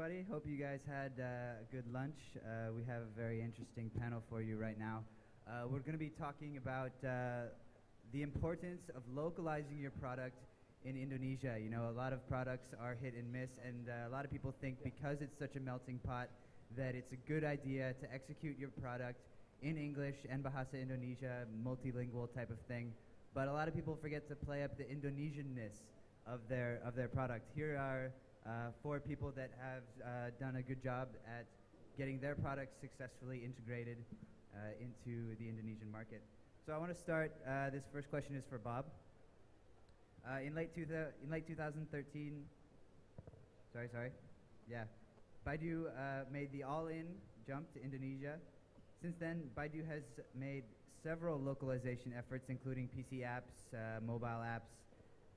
everybody. Hope you guys had a good lunch. We have a very interesting panel for you right now. We're going to be talking about the importance of localizing your product in Indonesia. You know, a lot of products are hit and miss, and a lot of people think because it's such a melting pot that it's a good idea to execute your product in English and Bahasa Indonesia, multilingual type of thing. But a lot of people forget to play up the Indonesian-ness of their product. Here are 4 people that have done a good job at getting their products successfully integrated into the Indonesian market. So I want to start, this first question is for Bob. In late 2013, Baidu made the all-in jump to Indonesia. Since then, Baidu has made several localization efforts, including PC apps, mobile apps.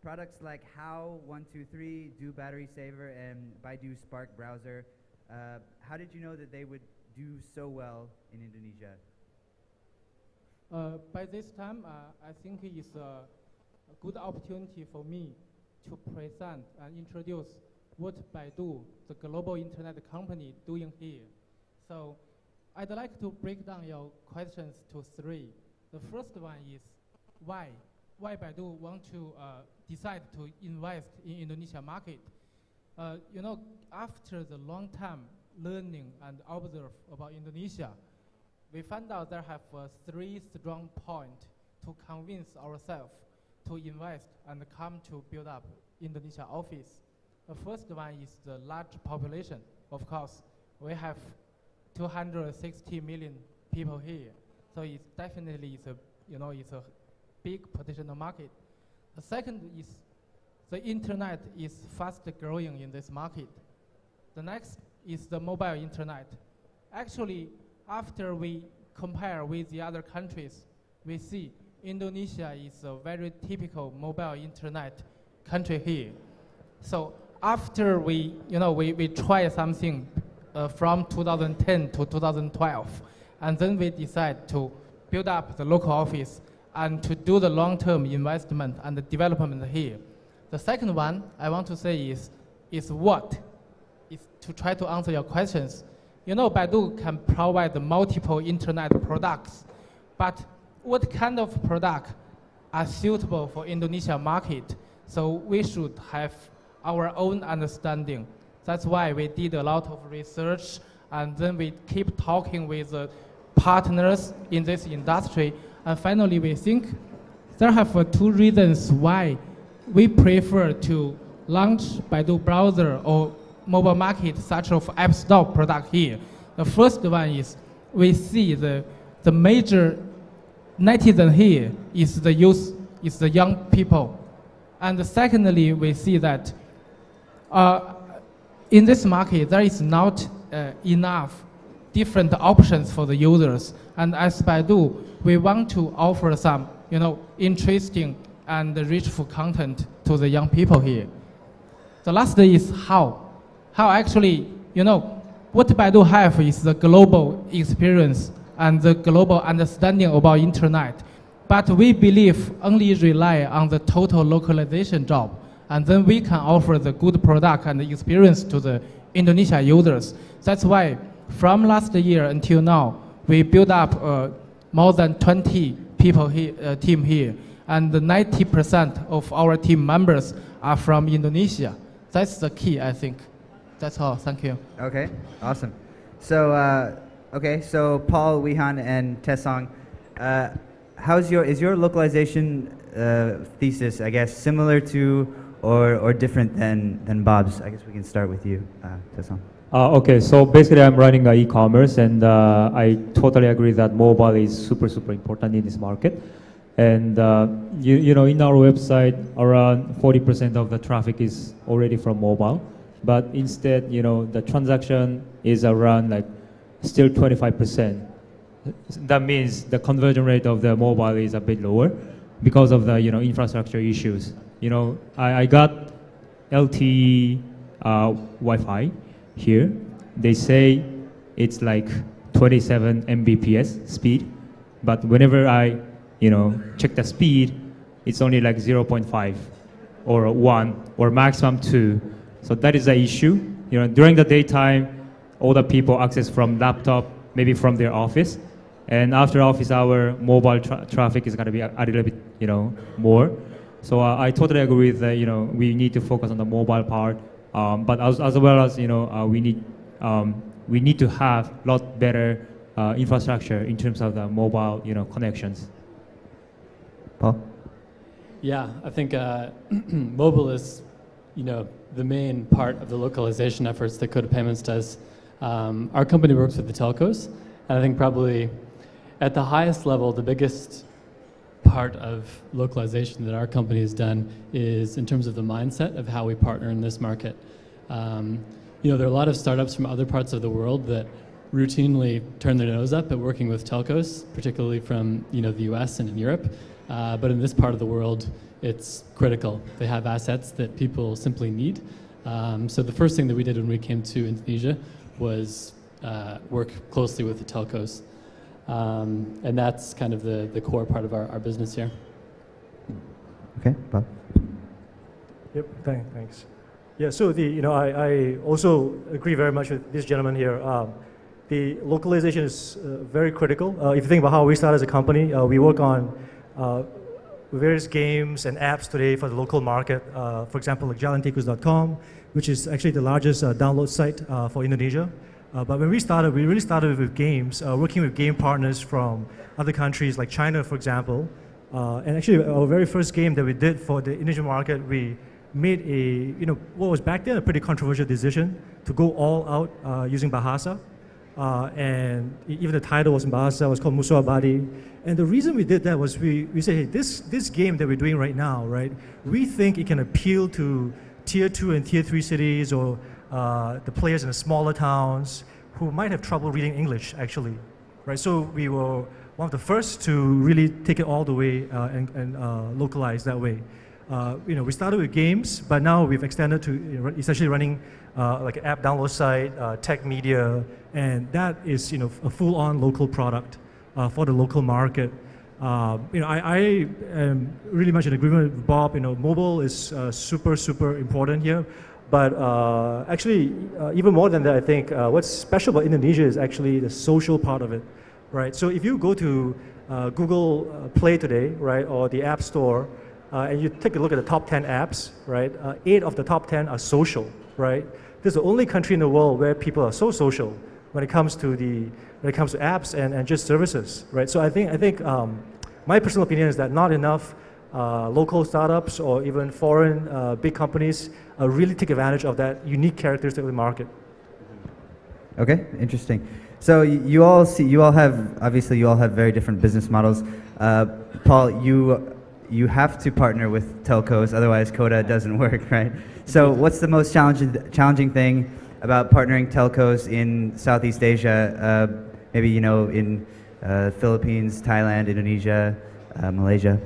Products like How 123, Do Battery Saver, and Baidu Spark Browser. How did you know that they would do so well in Indonesia? By this time, I think it's a good opportunity for me to present and introduce what Baidu, the global internet company, doing here. So I'd like to break down your questions to 3. The first one is why Baidu want to decide to invest in Indonesia market. You know, after the long time learning and observe about Indonesia, we found out there have 3 strong points to convince ourselves to invest and come to build up Indonesia office. The first one is the large population. Of course, we have 260 million people here, so it's definitely it's a big potential market. The second is the internet is fast growing in this market. The next is the mobile internet. Actually, after we compare with the other countries, we see Indonesia is a very typical mobile internet country here. So after we try something from 2010 to 2012, and then we decide to build up the local office and to do the long-term investment and the development here. The second one I want to say is to try to answer your questions. You know, Baidu can provide multiple internet products, but what kind of product are suitable for Indonesia market? So we should have our own understanding. That's why we did a lot of research, and then we keep talking with partners in this industry. And finally, we think there have 2 reasons why we prefer to launch Baidu browser or mobile market such of App Store product here. The first one is we see the major netizen here is the youth, is the young people. And secondly, we see that in this market, there is not enough different options for the users. And as Baidu, we want to offer some, interesting and richful content to the young people here. The last is how. How actually, what Baidu have is the global experience and the global understanding about internet. But we believe only rely on the total localization job, and then we can offer the good product and the experience to the Indonesia users. That's why from last year until now, we built up more than 20 people here, team here, and 90% of our team members are from Indonesia. That's the key, I think. That's all. Thank you. Okay, awesome. So, so Paul, Wihan, and Tesong, is your localization thesis, I guess, similar to or different than Bob's? I guess we can start with you, Tesong. Okay, so basically I'm running e-commerce, and I totally agree that mobile is super important in this market. And in our website, around 40% of the traffic is already from mobile. But instead, the transaction is around still 25%. That means the conversion rate of the mobile is a bit lower because of the infrastructure issues. I got LTE Wi-Fi here. They say it's like 27 Mbps speed, but whenever I check the speed, it's only like 0.5 or 1 or maximum 2. So that is the issue. during the daytime, all the people access from laptop, maybe from their office. And after office hour, mobile traffic is going to be a little bit, more. So I totally agree that, we need to focus on the mobile part. But as well as, we need to have a lot better infrastructure in terms of the mobile, connections. Paul? Yeah, I think mobile is, the main part of the localization efforts that Coda Payments does. Our company works with the telcos, and I think probably at the highest level, the biggest part of localization that our company has done is in terms of the mindset of how we partner in this market. There are a lot of startups from other parts of the world that routinely turn their nose up at working with telcos, particularly from the US and in Europe. But in this part of the world, it's critical. They have assets that people simply need. So the first thing that we did when we came to Indonesia was work closely with the telcos. And that's kind of the core part of our business here. Okay, Bob. Yep, thanks. Yeah, so I also agree very much with this gentleman here. The localization is very critical. If you think about how we started as a company, we work on various games and apps today for the local market. For example, like jalantikus.com, which is actually the largest download site for Indonesia. But when we really started with games, working with game partners from other countries like China, for example. And actually, our very first game that we did for the Indonesian market, we made what was back then a pretty controversial decision to go all out using Bahasa. And even the title was in Bahasa, it was called Musuh Abadi. And the reason we did that was we said, hey, this game that we're doing right now, right, we think it can appeal to tier 2 and tier 3 cities or the players in the smaller towns who might have trouble reading English, actually, right? So we were one of the first to really take it all the way and localize that way. We started with games, but now we've extended to essentially running like an app download site, tech media, and that is a full-on local product for the local market. I am really much in agreement with Bob. Mobile is super important here. But actually, even more than that, I think what's special about Indonesia is actually the social part of it, right? So if you go to Google Play today, right, or the App Store, and you take a look at the top 10 apps, right, 8 of the top 10 are social, right? This is the only country in the world where people are so social when it comes to apps and just services, right? So I think my personal opinion is that not enough local startups or even foreign big companies really take advantage of that unique characteristic of the market. Okay, interesting. So you all have very different business models. Paul, you have to partner with telcos, otherwise Coda doesn't work, right? So what's the most challenging thing about partnering telcos in Southeast Asia, maybe in Philippines, Thailand, Indonesia, Malaysia?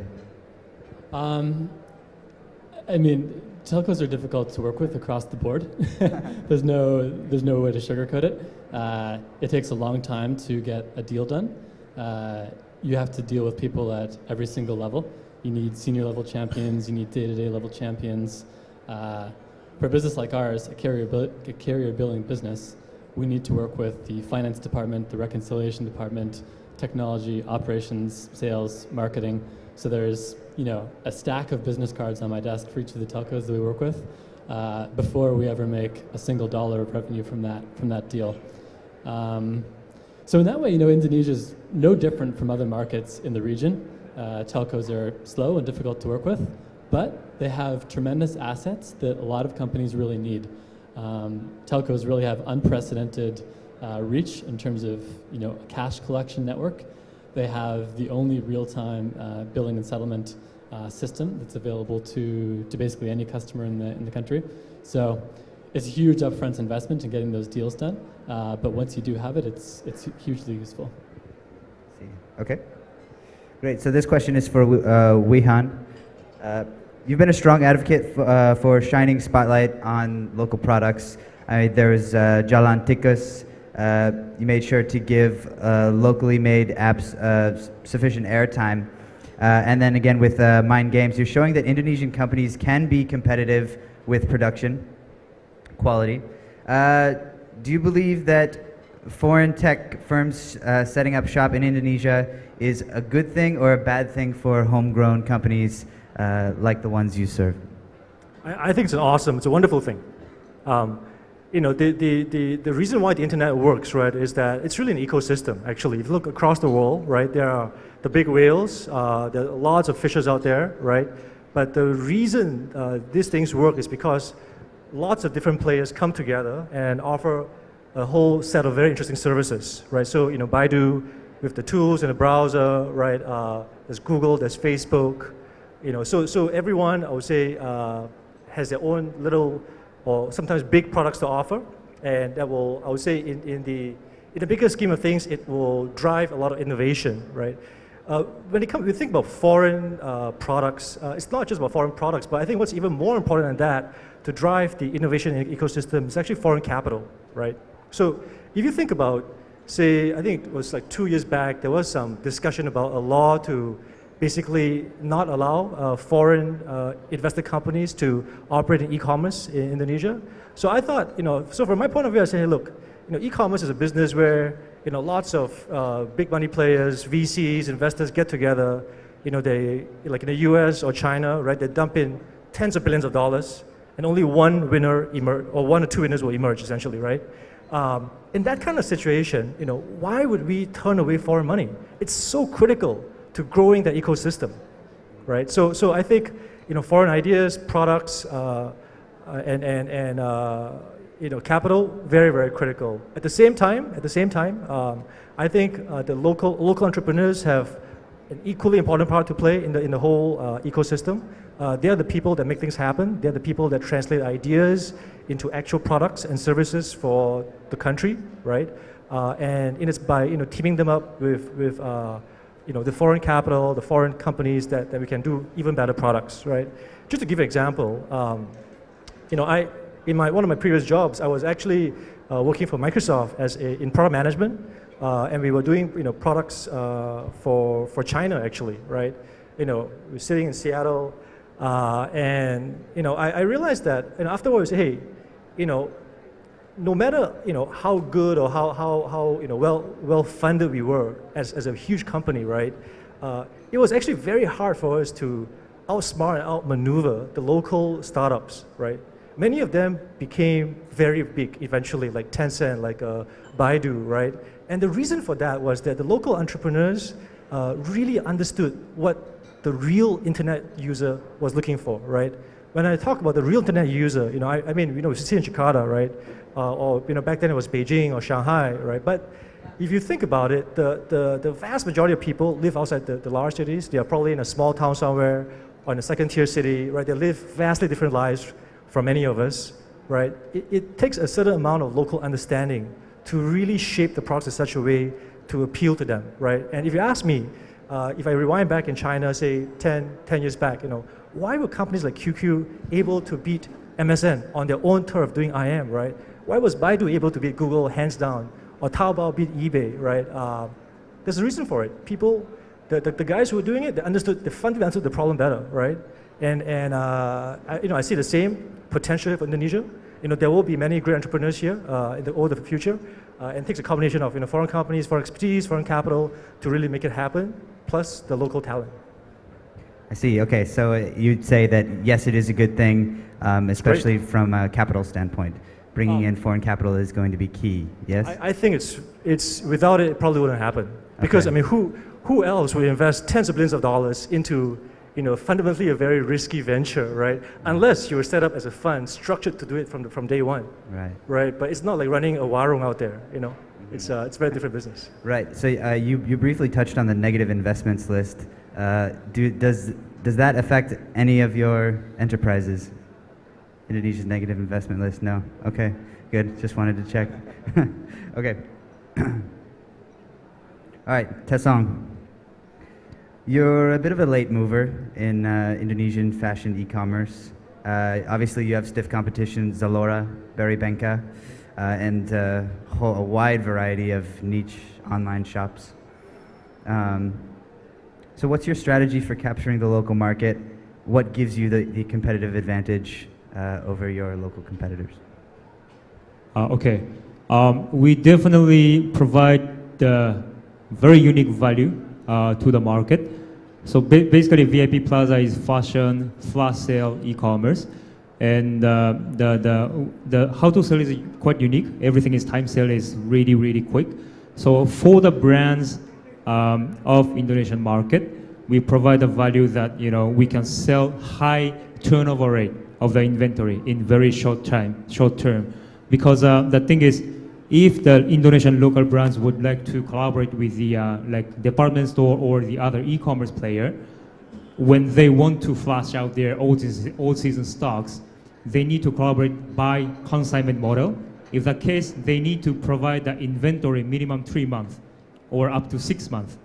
I mean, telcos are difficult to work with across the board. There's no way to sugarcoat it. It takes a long time to get a deal done. You have to deal with people at every single level. You need senior level champions, you need day-to-day level champions. For a business like ours, a carrier billing business, we need to work with the finance department, the reconciliation department, technology, operations, sales, marketing. So there's a stack of business cards on my desk for each of the telcos that we work with before we ever make a single dollar of revenue from that deal. So in that way, Indonesia is no different from other markets in the region. Telcos are slow and difficult to work with, but they have tremendous assets that a lot of companies really need. Telcos really have unprecedented reach in terms of a cash collection network. They have the only real-time billing and settlement system that's available to basically any customer in the country. So it's a huge upfront investment in getting those deals done, but once you do have it, it's hugely useful. Okay, great. So this question is for Wihan. You've been a strong advocate for shining spotlight on local products. There's Jalan Tikus. You made sure to give locally made apps sufficient airtime. And then again with Mind Games, you're showing that Indonesian companies can be competitive with production quality. Do you believe that foreign tech firms setting up shop in Indonesia is a good thing or a bad thing for homegrown companies like the ones you serve? I think it's a wonderful thing. You know, the reason why the internet works, right, is that it's really an ecosystem, actually. If you look across the world, right, there are the big whales, there are lots of fishes out there, right? But the reason these things work is because lots of different players come together and offer a whole set of very interesting services, right? So, you know, Baidu with the tools in the browser, right? There's Google, there's Facebook, you know. So everyone, I would say, has their own little or sometimes big products to offer, and that will, I would say, in the bigger scheme of things, it will drive a lot of innovation, right? When we think about foreign products, it's not just about foreign products, but I think what's even more important than that to drive the innovation in the ecosystem is actually foreign capital, right? So if you think about, say, I think it was like 2 years back, there was some discussion about a law to basically not allow foreign invested companies to operate in e-commerce in Indonesia. So I thought, you know, so from my point of view, I say, hey, look, you know, e-commerce is a business where, you know, lots of big money players, VCs, investors get together. You know, they, like in the US or China, right, they dump in tens of billions of dollars, and only one winner or one or two winners will emerge, essentially, right? In that kind of situation, you know, why would we turn away foreign money? It's so critical to growing the ecosystem, right? So I think, you know, foreign ideas, products, and you know, capital, very, very critical. At the same time, I think the local entrepreneurs have an equally important part to play in the whole ecosystem. They are the people that make things happen. They're the people that translate ideas into actual products and services for the country, right? And it's by, you know, teaming them up with you know, the foreign capital, the foreign companies that we can do even better products, right? Just to give an example, you know, in one of my previous jobs, I was actually working for Microsoft in product management, and we were doing, you know, products for China, actually, right? You know, we were sitting in Seattle, and you know, I realized that, and afterwards, hey, you know, no matter, you know, how good or how you know, well funded we were as a huge company, right? It was actually very hard for us to outsmart and outmaneuver the local startups, right? Many of them became very big eventually, like Tencent, like Baidu, right? And the reason for that was that the local entrepreneurs really understood what the real internet user was looking for, right? When I talk about the real internet user, you know, I mean, you know, we see in Jakarta, right? Or, you know, back then it was Beijing or Shanghai, right? But if you think about it, the vast majority of people live outside the large cities. They are probably in a small town somewhere or in a second-tier city, right? They live vastly different lives from many of us, right? It takes a certain amount of local understanding to really shape the products in such a way to appeal to them, right? And if you ask me, if I rewind back in China, say 10 years back, you know, why were companies like QQ able to beat MSN on their own turf doing IM, right? Why was Baidu able to beat Google hands down, or Taobao beat eBay, right? There's a reason for it. People, the guys who were doing it, they fundamentally understood the problem better, right? And you know, I see the same potential for Indonesia. You know, there will be many great entrepreneurs here in the future, and it takes a combination of, you know, foreign companies, foreign expertise, foreign capital to really make it happen, plus the local talent. I see. Okay, so you'd say that yes, it is a good thing, especially from a capital standpoint. Bringing in foreign capital is going to be key. Yes. I think it's without it, it probably wouldn't happen. Because I mean, who else would invest tens of billions of dollars into, you know, fundamentally a very risky venture, right? Unless you were set up as a fund structured to do it from day one. Right. Right. But it's not like running a warung out there. You know, it's a very different business. Right. So you briefly touched on the negative investments list. Does that affect any of your enterprises? Indonesia's negative investment list? No. Okay. Good. Just wanted to check. Okay. All right, Tesong. You're a bit of a late mover in Indonesian fashion e-commerce. Obviously, you have stiff competition, Zalora, Beribenka, and a wide variety of niche online shops. So what's your strategy for capturing the local market? What gives you the competitive advantage over your local competitors? Okay. We definitely provide the very unique value to the market. So basically, VIP Plaza is fashion, flash sale, e-commerce, and the how to sell is quite unique. Everything is time sale is really quick. So for the brands of Indonesian market, we provide a value that we can sell high turnover rate of the inventory in very short term. Because the thing is, if the Indonesian local brands would like to collaborate with the like department store or the other e-commerce player, when they want to flash out their old season stocks, they need to collaborate by consignment model. If the case, they need to provide the inventory minimum 3 months or up to 6 months.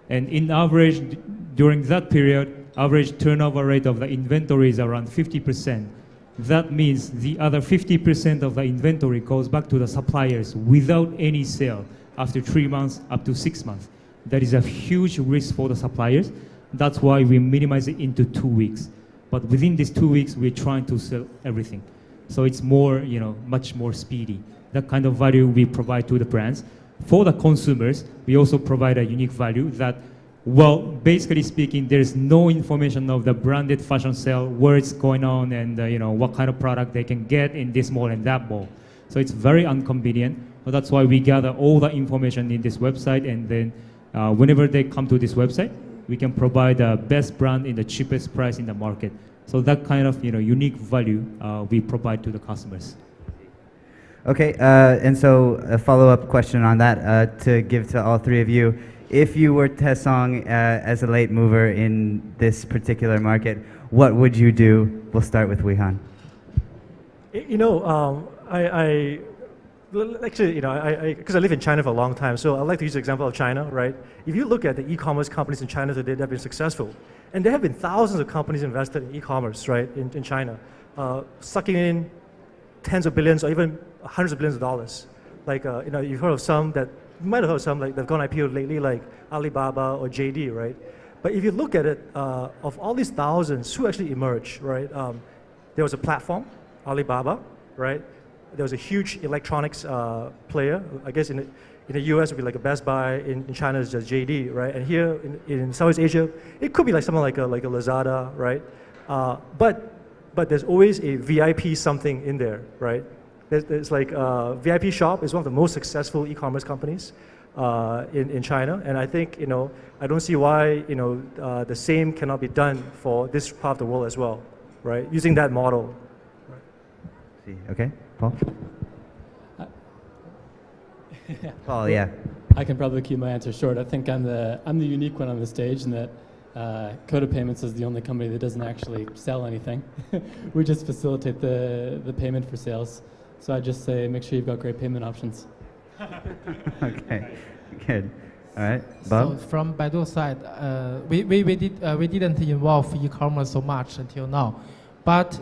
And in average, during that period, average turnover rate of the inventory is around 50%. That means the other 50% of the inventory goes back to the suppliers without any sale after 3 months up to 6 months. That is a huge risk for the suppliers. That's why we minimize it into 2 weeks. But within these 2 weeks, we're trying to sell everything. So it's more, much more speedy. That kind of value we provide to the brands. For the consumers, we also provide a unique value that, well, basically speaking, there's no information of the branded fashion sale, where it's going on, and what kind of product they can get in this mall and that mall. So it's very inconvenient. So that's why we gather all the information in this website, and then whenever they come to this website, we can provide the best brand in the cheapest price in the market. So that kind of unique value we provide to the customers. Okay, and so a follow-up question on that to give to all three of you. If you were Taesong as a late mover in this particular market, what would you do? We'll start with Weihan. Actually, because I live in China for a long time, so I like to use the example of China, right? If you look at the e-commerce companies in China today, they've been successful. And there have been thousands of companies invested in e-commerce, right, in China, sucking in tens of billions or even hundreds of billions of dollars. Like, you've heard of some that, you might have heard of some, like, they've gone IPO lately, like Alibaba or JD, right? But if you look at it, of all these thousands, who actually emerged, right? There was a platform, Alibaba, right? There was a huge electronics player. I guess in the US, it would be like a Best Buy. In China, it's just JD, right? And here in Southeast Asia, it could be like someone like a Lazada, right? But there's always a VIP something in there, right? There's like VIP Shop is one of the most successful e-commerce companies in China, and I think I don't see why the same cannot be done for this part of the world as well, right? Using that model. Right. See, okay, Paul. Paul, yeah. I can probably keep my answer short. I think I'm the unique one on the stage, in that Coda Payments is the only company that doesn't actually sell anything. We just facilitate the payment for sales. So I just say, make sure you've got great payment options. Okay, good. All right, Bob? So from Baidu side, we didn't involve e-commerce so much until now, but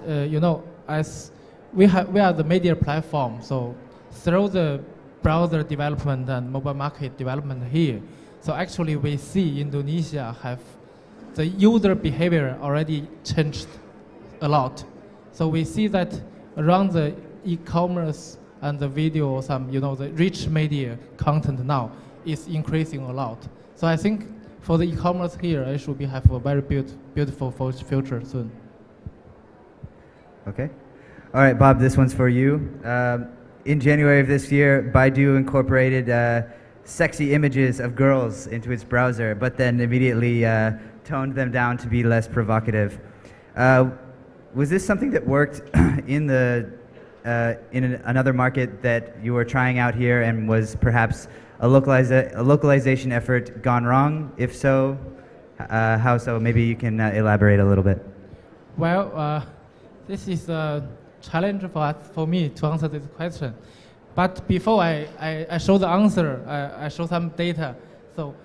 as we are the media platform, so through the browser development and mobile market development here, so actually we see Indonesia have the user behavior already changed a lot. So we see that around the e-commerce and the video, the rich media content now is increasing a lot. So I think for the e-commerce here, it should have a very beautiful future soon. Okay. All right, Bob, this one's for you. In January of this year, Baidu incorporated sexy images of girls into its browser, but then immediately toned them down to be less provocative. Was this something that worked in another market that you were trying out here, and was perhaps a localization effort gone wrong? If so, how so? Maybe you can elaborate a little bit. Well, this is a challenge for me to answer this question. But before I show the answer, I show some data. So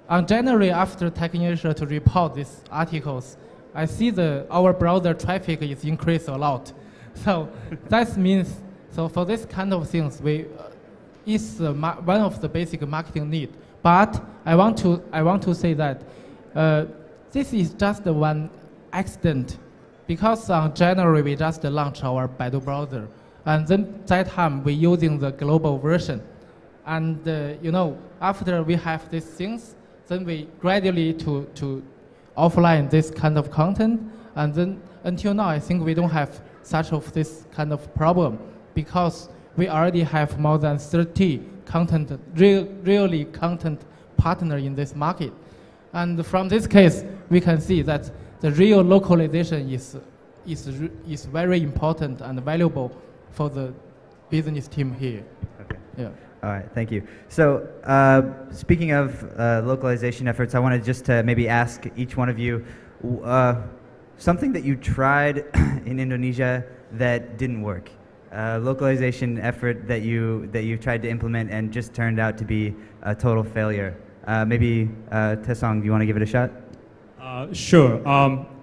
on January, after Tech in Asia to report these articles, I see our browser traffic is increased a lot. So that means, so for this kind of things, is one of the basic marketing need. But I want to say that this is just one accident, because on January we just launched our Baidu browser, And then that time we using the global version. And after we have these things, then we gradually to offline this kind of content. And then until now, I think we don't have such of this kind of problem because we already have more than 30 really content partner in this market. And from this case, we can see that the real localization is very important and valuable for the business team here. Okay. Yeah. All right, thank you. So speaking of localization efforts, I wanted just to maybe ask each one of you something that you tried in Indonesia that didn't work. Localization effort that you tried to implement and just turned out to be a total failure. Maybe Taesong, do you want to give it a shot? Sure.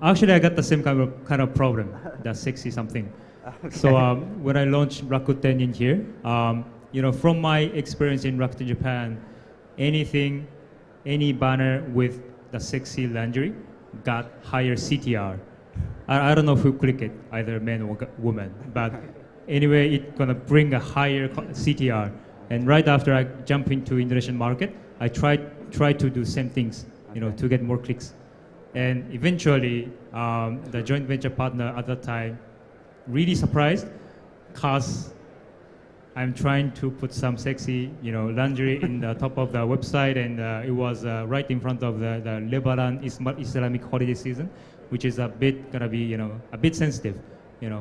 Actually, I got the same kind of problem, that sexy something. Okay. So when I launched Rakuten in here, from my experience in Rakuten Japan, any banner with the sexy lingerie got higher CTR. I don't know if you click it, either man or woman, but anyway, it's gonna bring a higher CTR. And right after I jump into Indonesian market, I tried to do same things, to get more clicks. And eventually, the joint venture partner at that time really surprised, cause I'm trying to put some sexy, lingerie in the top of the website, and it was right in front of the Lebaran Islamic holiday season, which is gonna be, a bit sensitive,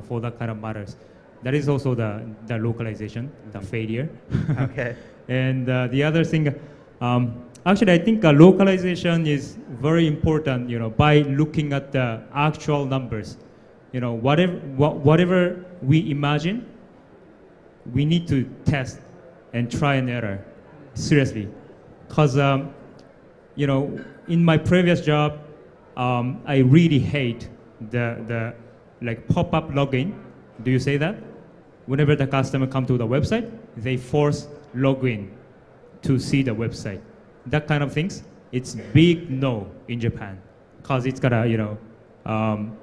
for that kind of matters. That is also the localization, the failure. Okay. And the other thing, actually, I think localization is very important, by looking at the actual numbers. Whatever we imagine, we need to test and try and error, seriously. Because, in my previous job, I really hate the pop-up login. Do you say that? Whenever the customer come to the website, they force login to see the website. That kind of things, it's big no in Japan, because it's gonna,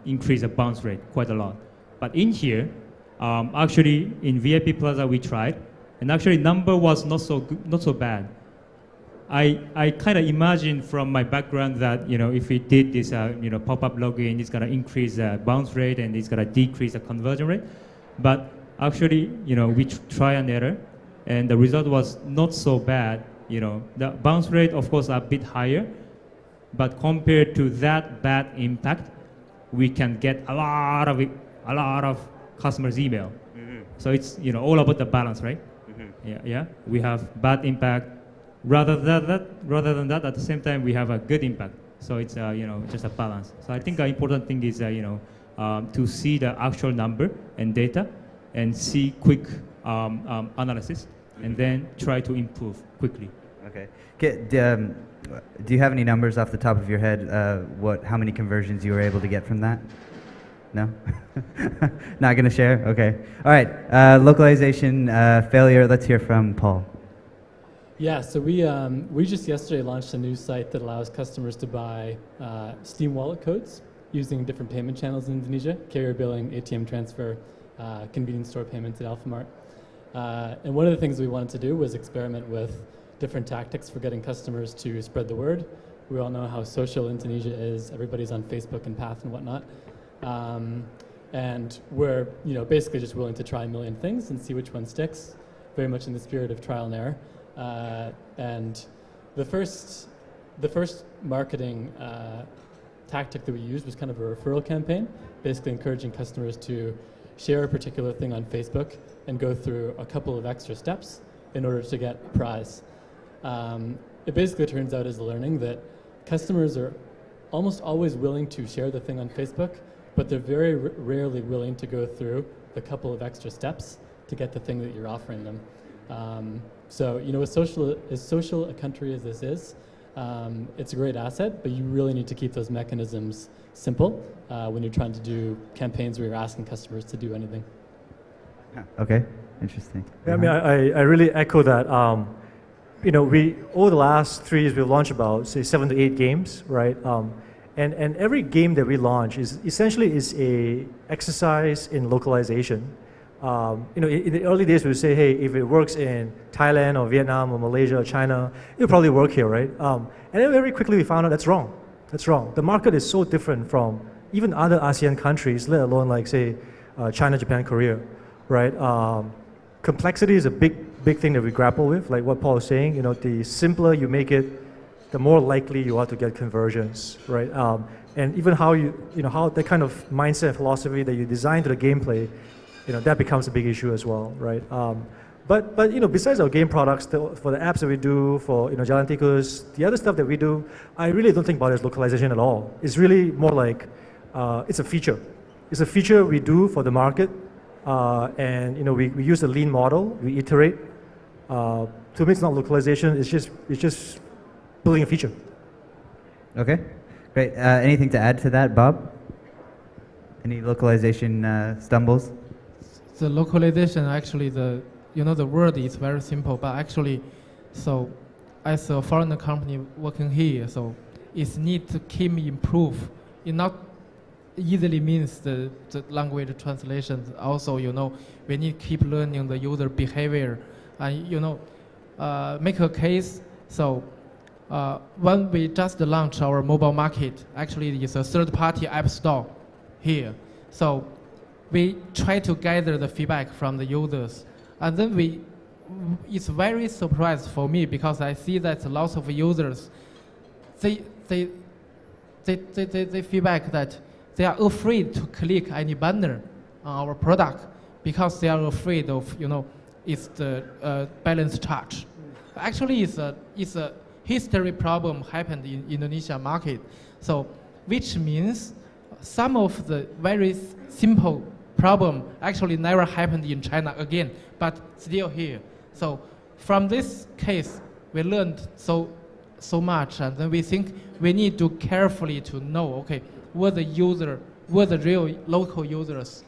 increase the bounce rate quite a lot. But in here, actually in VIP Plaza we tried, and actually number was not so bad. I kind of imagined from my background that if we did this pop-up login, it's gonna increase the bounce rate and it's gonna decrease the conversion rate. But actually, we try and error, and the result was not so bad. The bounce rate, of course, a bit higher, but compared to that bad impact, we can get a lot of customers' email. Mm-hmm. So it's all about the balance, right? Mm-hmm. Yeah. We have bad impact. Rather than that, at the same time, we have a good impact. So it's just a balance. So I think the important thing is to see the actual number and data, and see quick analysis, and then try to improve quickly. Okay. Do you have any numbers off the top of your head? How many conversions you were able to get from that? No? Not going to share? Okay. All right. Localization failure. Let's hear from Paul. Yeah, so we just yesterday launched a new site that allows customers to buy Steam wallet codes using different payment channels in Indonesia: carrier billing, ATM transfer, convenience store payments at Alfamart. And one of the things we wanted to do was experiment with different tactics for getting customers to spread the word. We all know how social Indonesia is. Everybody's on Facebook and Path and whatnot. And we're basically just willing to try a million things and see which one sticks, very much in the spirit of trial and error. And the first marketing tactic that we used was kind of a referral campaign, basically encouraging customers to share a particular thing on Facebook and go through a couple of extra steps in order to get a prize. It basically turns out as a learning that customers are almost always willing to share the thing on Facebook, but they're very rarely willing to go through the couple of extra steps to get the thing that you're offering them. So, as social a country as this is, it's a great asset, but you really need to keep those mechanisms simple when you're trying to do campaigns where you're asking customers to do anything. Okay, interesting. Yeah, I mean, I really echo that. We over the last 3 years, we've launched about, say, 7 to 8 games, right? And every game that we launch is essentially a exercise in localization, In the early days, we would say, hey, if it works in Thailand or Vietnam or Malaysia or China, it'll probably work here, right? And then very quickly we found out that's wrong. That's wrong. The market is so different from even other ASEAN countries, let alone like say China, Japan, Korea, right? Complexity is a big thing that we grapple with. Like what Paul was saying, the simpler you make it, the more likely you are to get conversions, right? And even how how that kind of mindset and philosophy that you design to the gameplay, that becomes a big issue as well, right? But besides our game products, for the apps that we do, for Jalan Tikus, the other stuff that we do, I really don't think about it as localization at all. It's really more like it's a feature. It's a feature we do for the market, and we use a lean model, we iterate. To me, it's not localization. It's just building a feature. Okay, great. Anything to add to that, Bob? Any localization stumbles? The localization, actually, the word is very simple, but actually, so as a foreign company working here, so it needs to keep improve. It not easily means the language translation. Also, we need to keep learning the user behavior, and make a case. So when we just launched our mobile market, actually it's a third-party app store here. So we try to gather the feedback from the users, and then it's very surprised for me because I see that lots of users, they feedback that they are afraid to click any banner on our product because they are afraid of it's the balance charge. Actually, it's a history problem happened in Indonesia market, so which means some of the very simple problem actually never happened in China again, but still here. So from this case, we learned so much, and then we think we need to carefully to know, okay, what the real local users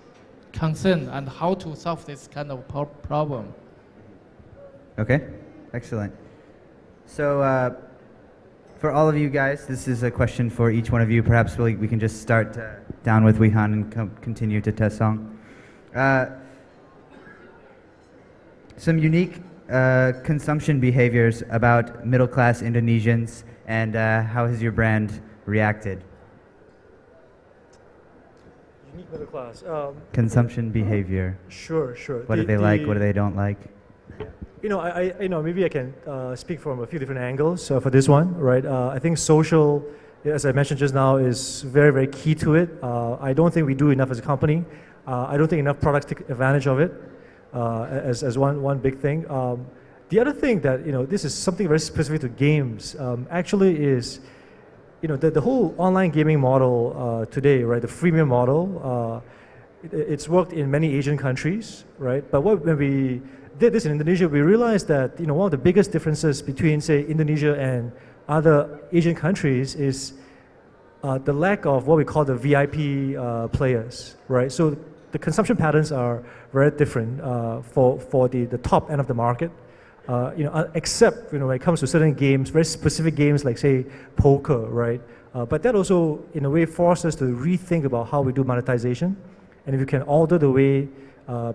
concern and how to solve this kind of problem. Okay, excellent. So for all of you guys, this is a question for each one of you. Perhaps we can just start down with Wihan and continue to Tesong. Some unique consumption behaviors about middle-class Indonesians, and how has your brand reacted? Unique middle class. Consumption behavior. Sure. What do they like? What do they don't like? Maybe I can speak from a few different angles for this one, right? I think social, as I mentioned just now, is very, very key to it. I don't think we do enough as a company. I don't think enough products take advantage of it as one big thing. The other thing that, this is something very specific to games, actually is, the whole online gaming model today, right, the freemium model, it's worked in many Asian countries, right? But when we did this in Indonesia, we realized that one of the biggest differences between, say, Indonesia and other Asian countries is the lack of what we call the VIP players, right? So the consumption patterns are very different for the top end of the market. Except when it comes to certain games, very specific games like say poker, right? But that also, in a way, forces us to rethink about how we do monetization, and if you can alter the way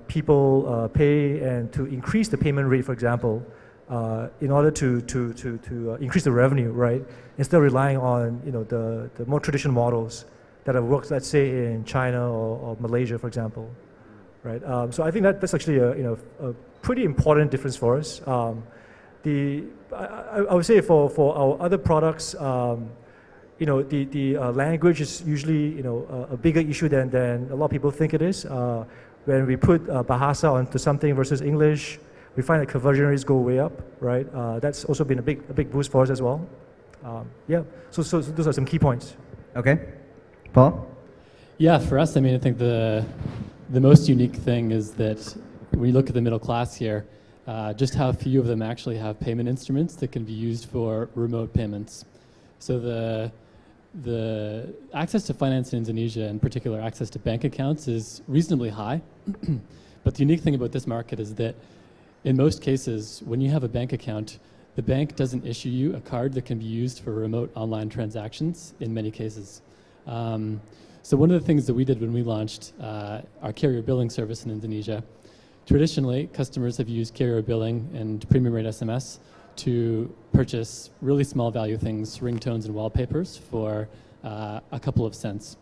people pay and to increase the payment rate, for example, in order to increase the revenue, right? Instead of relying on the more traditional models that have worked, let's say in China or Malaysia, for example, right? So I think that's actually a pretty important difference for us. I would say for our other products, the language is usually a bigger issue than a lot of people think it is. When we put Bahasa onto something versus English, we find that conversion rates go way up, right? That's also been a big boost for us as well. Yeah, so those are some key points. Okay, Paul? Yeah, for us, I mean, I think the most unique thing is that when you look at the middle class here, just how few of them actually have payment instruments that can be used for remote payments. So the access to finance in Indonesia, in particular access to bank accounts, is reasonably high. But the unique thing about this market is that in most cases, when you have a bank account, the bank doesn't issue you a card that can be used for remote online transactions in many cases. So one of the things that we did when we launched our carrier billing service in Indonesia Traditionally, customers have used carrier billing and premium rate SMS to purchase really small value things, ringtones and wallpapers for a couple of cents.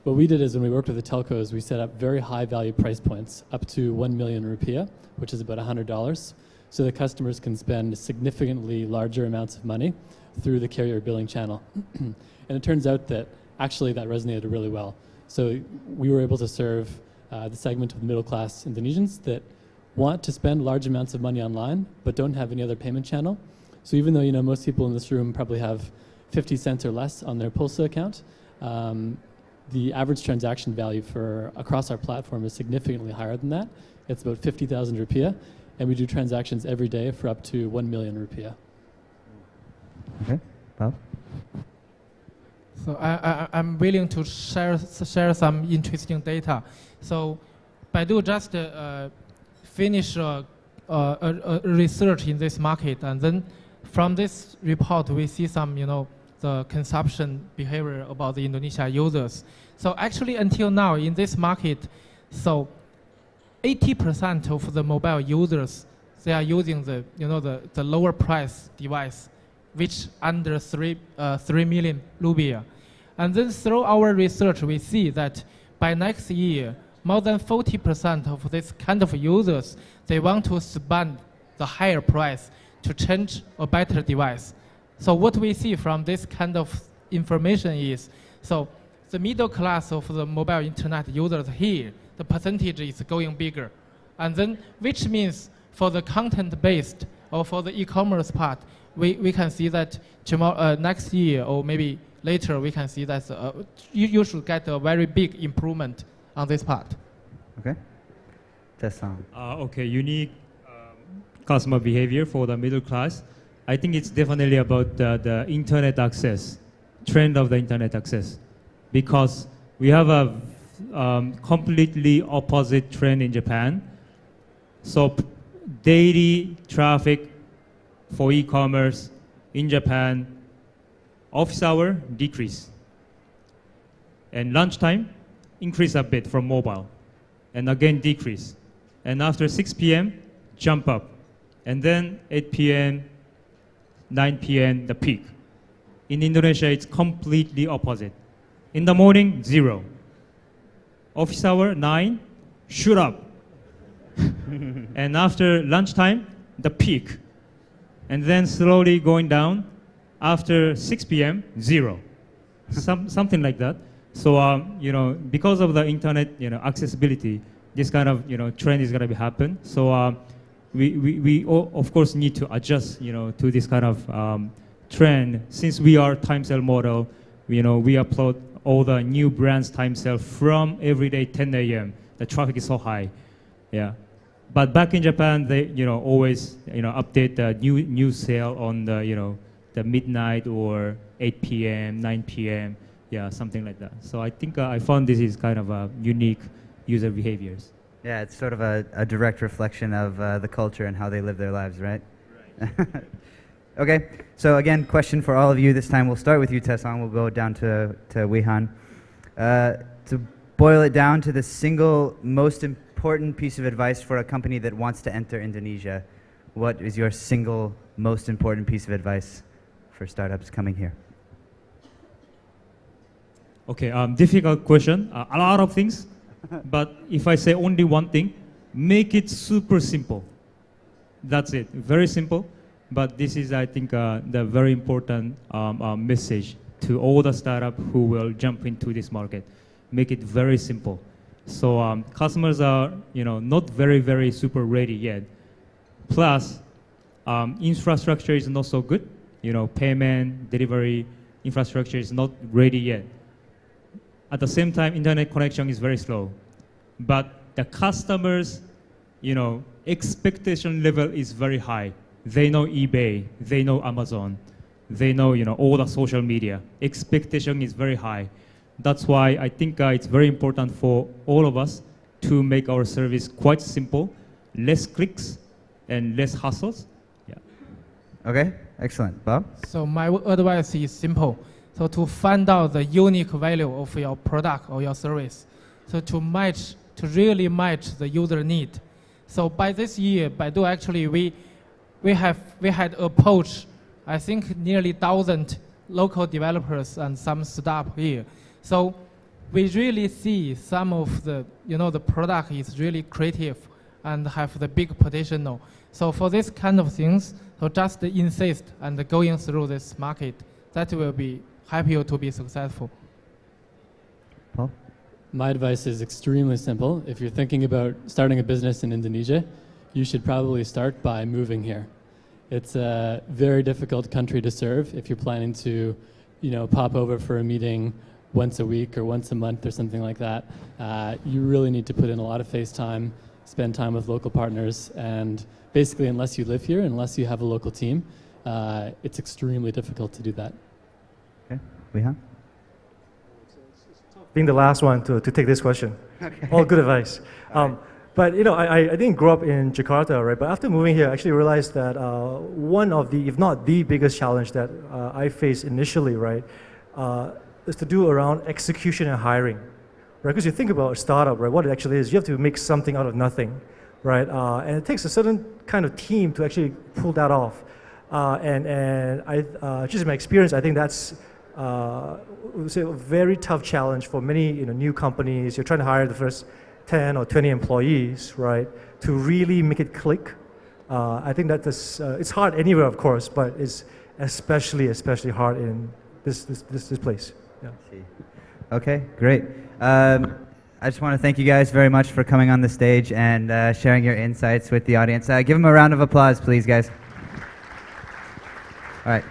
What we did is when we worked with the telcos, we set up very high value price points up to 1 million rupiah, which is about $100, so that customers can spend significantly larger amounts of money through the carrier billing channel. And it turns out that actually that resonated really well. So we were able to serve the segment of middle class Indonesians that want to spend large amounts of money online but don't have any other payment channel. So even though most people in this room probably have 50 cents or less on their Pulsa account, the average transaction value for across our platform is significantly higher than that. It's about 50,000 rupiah, and we do transactions every day for up to 1 million rupiah. Okay, Bob? So I'm willing to share some interesting data. So Baidu just finished a research in this market, and then from this report we see some the consumption behavior about the Indonesia users. So actually until now in this market, so 80% of the mobile users, they are using the lower price device, which under 3 million rupiah. And then through our research, we see that by next year, more than 40% of this kind of users, they want to spend the higher price to change a better device. So what we see from this kind of information is, so the middle class of the mobile internet users here, the percentage is going bigger. And then, which means for the content-based or for the e-commerce part, we can see that tomorrow, next year or maybe later, we can see that you should get a very big improvement on this part. Okay. Tessan. Okay, unique customer behavior for the middle class. I think it's definitely about the internet access, trend of the internet access, because we have a completely opposite trend in Japan. So daily traffic for e-commerce in Japan, office hour decrease, and lunchtime increase a bit from mobile, and again decrease, and after 6 p.m. jump up, and then 8 p.m., 9 p.m. the peak. In Indonesia, it's completely opposite. In the morning, 0. Office hour, 9, shoot up. And after lunchtime, the peak. And then slowly going down. After 6 p.m., 0. Something like that. So, because of the internet, accessibility, this kind of, trend is going to happen. So, we of course need to adjust, to this kind of trend. Since we are time sale model, we upload all the new brands time sale from every day 10 a.m. The traffic is so high, yeah. But back in Japan, they always update the new sale on the the midnight or 8 p.m., 9 p.m. Yeah, something like that. So I think I found this is kind of a unique user behaviors. Yeah, it's sort of a direct reflection of the culture and how they live their lives, right? Right. Okay, so again, question for all of you. This time we'll start with you, Tessan. We'll go down to Wihan. To boil it down to the single most important piece of advice for a company that wants to enter Indonesia, what is your single most important piece of advice for startups coming here? Okay, difficult question. A lot of things, but if I say only one thing, make it super simple. That's it. Very simple. But this is, I think, the very important message to all the startups who will jump into this market. Make it very simple. So customers are, not very, very super ready yet. Plus, infrastructure is not so good. Payment, delivery, infrastructure is not ready yet. At the same time, internet connection is very slow. But the customers, expectation level is very high. They know eBay, they know Amazon, they know, all the social media. Expectation is very high. That's why I think it's very important for all of us to make our service quite simple, less clicks and less hassles. Yeah. Okay, excellent. Bob? So my advice is simple. So to find out the unique value of your product or your service, so to really match the user need. So by this year, Baidu actually we had approached, I think, nearly 1,000 local developers and some staff here. So we really see some of the the product is really creative and have the big potential. So for this kind of things, so just insist and going through this market, that will be help you to be successful. Paul? My advice is extremely simple. If you're thinking about starting a business in Indonesia, you should probably start by moving here. It's a very difficult country to serve if you're planning to, pop over for a meeting once a week or once a month or something like that. You really need to put in a lot of face time, spend time with local partners, and basically, unless you live here, unless you have a local team, it's extremely difficult to do that. Okay, Wehan? Being the last one to take this question. Okay. All good advice. But I didn't grow up in Jakarta, right? But after moving here, I actually realized that one of the, if not the biggest challenge that I faced initially, right, is to do around execution and hiring, right? Because you think about a startup, right? What it actually is, you have to make something out of nothing, right? And it takes a certain kind of team to actually pull that off. And I, just in my experience, I think that's say a very tough challenge for many new companies. You're trying to hire the first 10 or 20 employees, right, to really make it click. I think that this, it's hard anywhere, of course, but it's especially hard in this place. Yeah. Okay, great. I just want to thank you guys very much for coming on the stage and sharing your insights with the audience. Give them a round of applause, please, guys. All right.